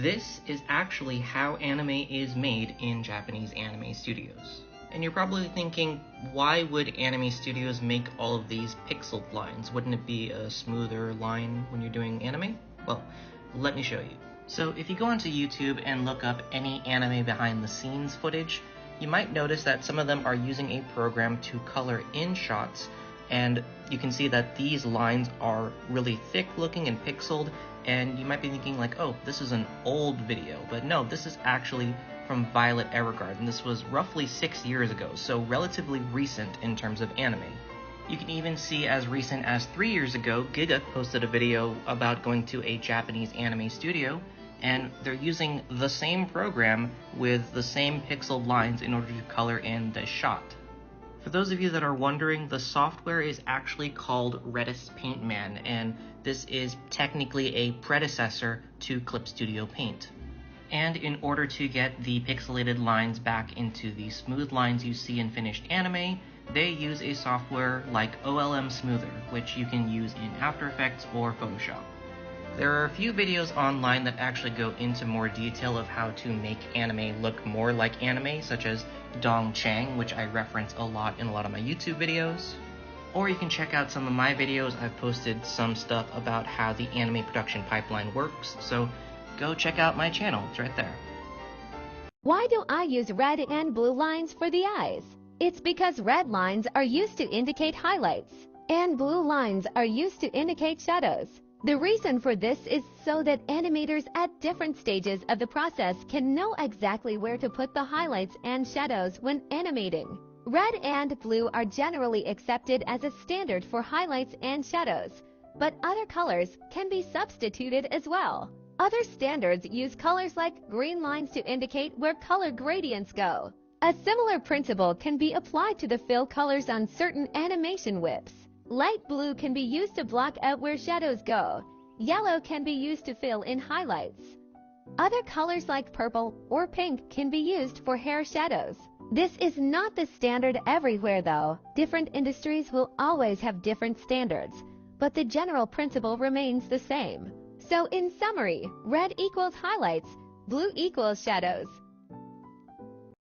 This is actually how anime is made in Japanese anime studios. And you're probably thinking, why would anime studios make all of these pixeled lines? Wouldn't it be a smoother line when you're doing anime? Well, let me show you. So if you go onto YouTube and look up any anime behind the scenes footage, you might notice that some of them are using a program to color in shots, and you can see that these lines are really thick looking and pixeled, and you might be thinking like, oh, this is an old video, but no, this is actually from Violet Evergarden, and this was roughly 6 years ago, so relatively recent in terms of anime. You can even see as recent as 3 years ago, Giga posted a video about going to a Japanese anime studio, and they're using the same program with the same pixeled lines in order to color in the shot. For those of you that are wondering, the software is actually called Redis Paintman, and this is technically a predecessor to Clip Studio Paint. And in order to get the pixelated lines back into the smooth lines you see in finished anime, they use a software like OLM Smoother, which you can use in After Effects or Photoshop. There are a few videos online that actually go into more detail of how to make anime look more like anime, such as Dong Chang, which I reference a lot in a lot of my YouTube videos. Or you can check out some of my videos. I've posted some stuff about how the anime production pipeline works, so go check out my channel, it's right there. Why do I use red and blue lines for the eyes? It's because red lines are used to indicate highlights, and blue lines are used to indicate shadows. The reason for this is so that animators at different stages of the process can know exactly where to put the highlights and shadows when animating. Red and blue are generally accepted as a standard for highlights and shadows, but other colors can be substituted as well. Other standards use colors like green lines to indicate where color gradients go. A similar principle can be applied to the fill colors on certain animation whips. Light blue can be used to block out where shadows go. Yellow can be used to fill in highlights. Other colors like purple or pink can be used for hair shadows. This is not the standard everywhere though. Different industries will always have different standards, but the general principle remains the same. So in summary, red equals highlights, blue equals shadows.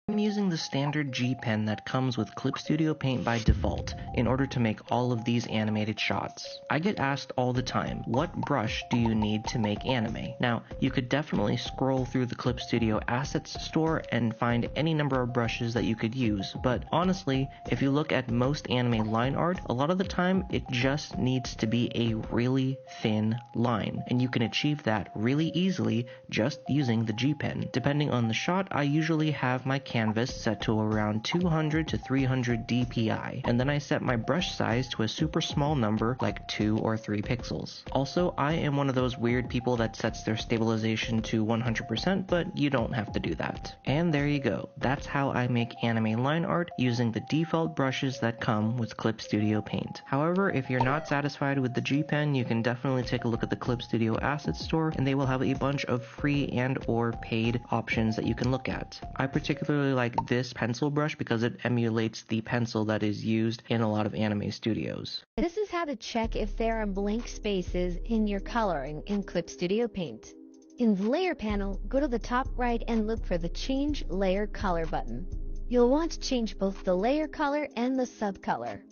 I'm using the standard G pen that comes with Clip Studio Paint by default in order to make all of these animated shots. I get asked all the time, what brush do you need to make anime? Now, you could definitely scroll through the Clip Studio Assets store and find any number of brushes that you could use, but honestly, if you look at most anime line art, a lot of the time it just needs to be a really thin line, and you can achieve that really easily just using the G pen. Depending on the shot, I usually have my canvas set to around 200 to 300 dpi, and then I set my brush size to a super small number like 2 or 3 pixels. Also, I am one of those weird people that sets their stabilization to 100%, but you don't have to do that. And there you go. That's how I make anime line art using the default brushes that come with Clip Studio Paint. However, if you're not satisfied with the G Pen, you can definitely take a look at the Clip Studio Assets store, and they will have a bunch of free and or paid options that you can look at. I particularly like this pencil brush because it emulates the pencil that is used in a lot of anime studios. This is how to check if there are blank spaces in your coloring in Clip Studio Paint. In the Layer panel, go to the top right and look for the Change Layer Color button. You'll want to change both the layer color and the subcolor.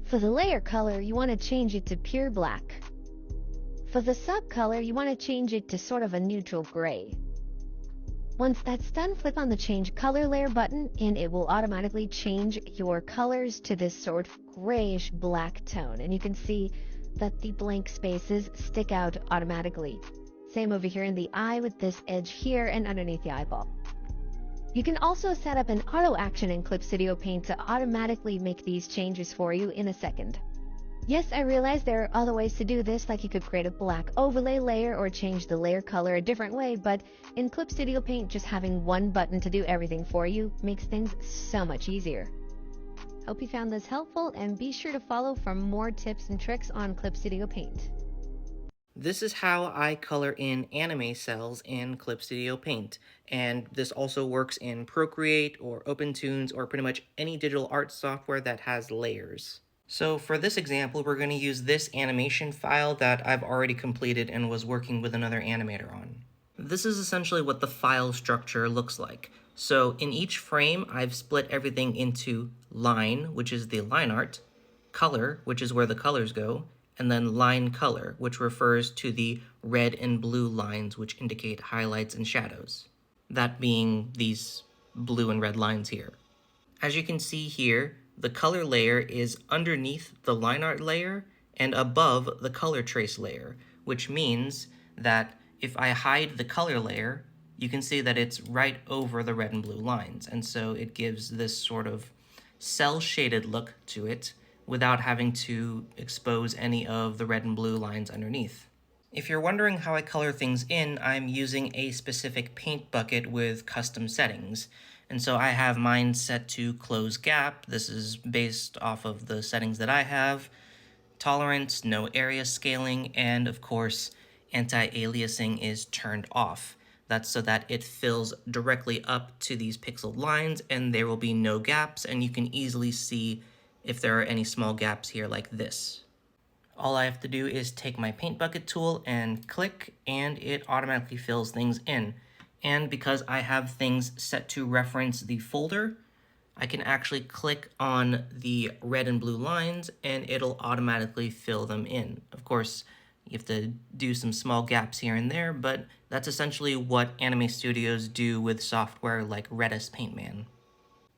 For the layer color, you want to change it to pure black. For the subcolor, you want to change it to sort of a neutral gray. Once that's done, flip on the Change Color Layer button and it will automatically change your colors to this sort of grayish black tone. And you can see that the blank spaces stick out automatically. Same over here in the eye with this edge here and underneath the eyeball. You can also set up an auto action in Clip Studio Paint to automatically make these changes for you in a second. Yes, I realize there are other ways to do this, like you could create a black overlay layer or change the layer color a different way, but in Clip Studio Paint, just having one button to do everything for you makes things so much easier. Hope you found this helpful, and be sure to follow for more tips and tricks on Clip Studio Paint. This is how I color in anime cells in Clip Studio Paint, and this also works in Procreate or OpenTunes or pretty much any digital art software that has layers. So for this example, we're going to use this animation file that I've already completed and was working with another animator on. This is essentially what the file structure looks like. So in each frame, I've split everything into line, which is the line art, color, which is where the colors go, and then line color, which refers to the red and blue lines, which indicate highlights and shadows. That being these blue and red lines here. As you can see here, the color layer is underneath the line art layer and above the color trace layer, which means that if I hide the color layer, you can see that it's right over the red and blue lines, and so it gives this sort of cel-shaded look to it without having to expose any of the red and blue lines underneath. If you're wondering how I color things in, I'm using a specific paint bucket with custom settings. And so I have mine set to close gap. This is based off of the settings that I have. Tolerance, no area scaling, and of course, anti-aliasing is turned off. That's so that it fills directly up to these pixeled lines and there will be no gaps, and you can easily see if there are any small gaps here like this. All I have to do is take my paint bucket tool and click, and it automatically fills things in. And because I have things set to reference the folder, I can actually click on the red and blue lines and it'll automatically fill them in. Of course, you have to do some small gaps here and there, but that's essentially what anime studios do with software like Redis Paintman.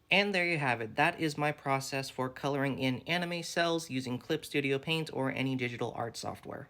And there you have it. That is my process for coloring in anime cells using Clip Studio Paint or any digital art software.